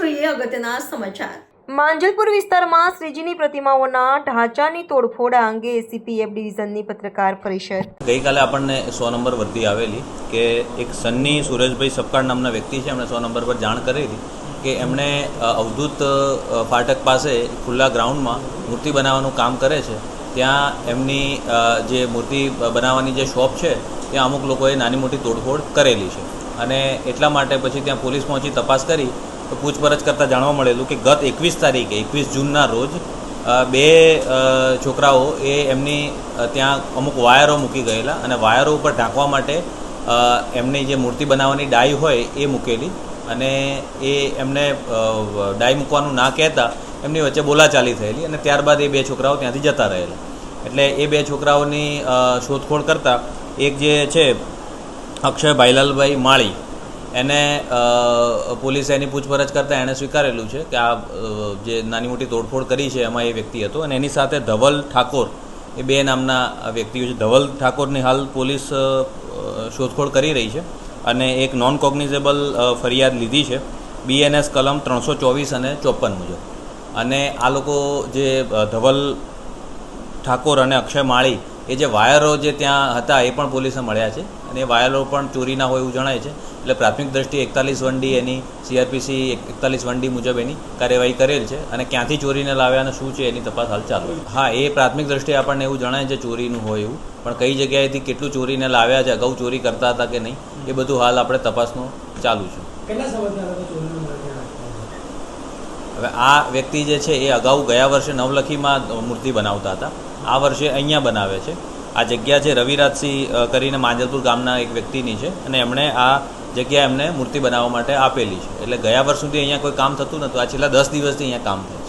જોઈએ અગત્યના સમાચાર। માંજલપુર વિસ્તારમાં શ્રીજીની પ્રતિમાઓના ઢાંચાની તોડફોડ અંગે એસીપીએફ ડિવિઝનની પત્રકાર પરિષદ। ગઈકાલે આપણને 100 નંબર વર્દી આવેલી કે એક સન્ની સુરેશભાઈ સપકાળ નામના વ્યક્તિ છે, એમણે 100 નંબર પર જાણ કરેલી કે એમણે અવધૂત ફાટક પાસે ખુલ્લા ગ્રાઉન્ડમાં મૂર્તિ બનાવવાનું કામ કરે છે। ત્યાં એમની જે મૂર્તિ બનાવવાની જે શોપ છે ત્યાં અમુક લોકોએ નાની મોટી તોડફોડ કરેલી છે અને એટલા માટે પછી ત્યાં પોલીસ પહોંચી તપાસ કરી તો પૂછપરછ કરતાં જાણવા મળેલું કે ગત 21 જૂનના રોજ બે છોકરાઓ એ એમની ત્યાં અમુક વાયરો મૂકી ગયેલા અને વાયરો ઉપર ઢાંકવા માટે એમની જે મૂર્તિ બનાવવાની ડાઈ હોય એ મૂકેલી અને એ એમને ડાઈ મૂકવાનું ના કહેતા એમની વચ્ચે બોલાચાલી થયેલી અને ત્યારબાદ એ બે છોકરાઓ ત્યાંથી જતા રહેલા। એટલે એ બે છોકરાઓની શોધખોળ કરતાં એક જે છે અક્ષય ભાઈલાલભાઈ માળી એને પોલીસે એની પૂછપરછ કરતાં એણે સ્વીકારેલું છે કે આ જે નાની મોટી તોડફોડ કરી છે એમાં એ વ્યક્તિ હતો અને એની સાથે ધવલ ઠાકોર એ બે નામના વ્યક્તિઓ છે। ધવલ ઠાકોરની હાલ પોલીસ શોધખોળ કરી રહી છે અને એક નોન કોગ્નિઝેબલ ફરિયાદ લીધી છે BNS કલમ 324 અને 54 મુજબ। અને આ લોકો જે ધવલ ઠાકોર અને અક્ષય માળી એ જે વાયરો જે ત્યાં હતા એ પણ પોલીસને મળ્યા છે અને એ વાયરો પણ ચોરીના હોય એવું જણાય છે। એટલે પ્રાથમિક દ્રષ્ટિએ 41(1D એની CRPC 41(1D મુજબ એની કાર્યવાહી કરેલ છે અને ક્યાંથી ચોરીને લાવ્યા અને શું છે એની તપાસ હાલ ચાલુ છે। હા, એ પ્રાથમિક દ્રષ્ટિએ આપણને એવું જણાય છે ચોરીનું હોય એવું, પણ કઈ જગ્યાએથી કેટલું ચોરીને લાવ્યા છે, અગાઉ ચોરી કરતા હતા કે નહીં એ બધું હાલ આપણે તપાસનું ચાલુ છે। હવે આ વ્યક્તિ જે છે એ અગાઉ ગયા વર્ષે નવલખીમાં મૂર્તિ બનાવતા હતા, આ વર્ષે અહીંયા બનાવે છે। આ જગ્યા છે રવિરાજસિંહ કરીને માંજલપુર ગામના એક વ્યક્તિની છે અને એમણે આ જગ્યા એમને મૂર્તિ બનાવવા માટે આપેલી છે। એટલે ગયા વર્ષ સુધી અહીંયા કોઈ કામ થતું નહોતું, આ છેલ્લા 10 દિવસથી અહીંયા કામ થાય।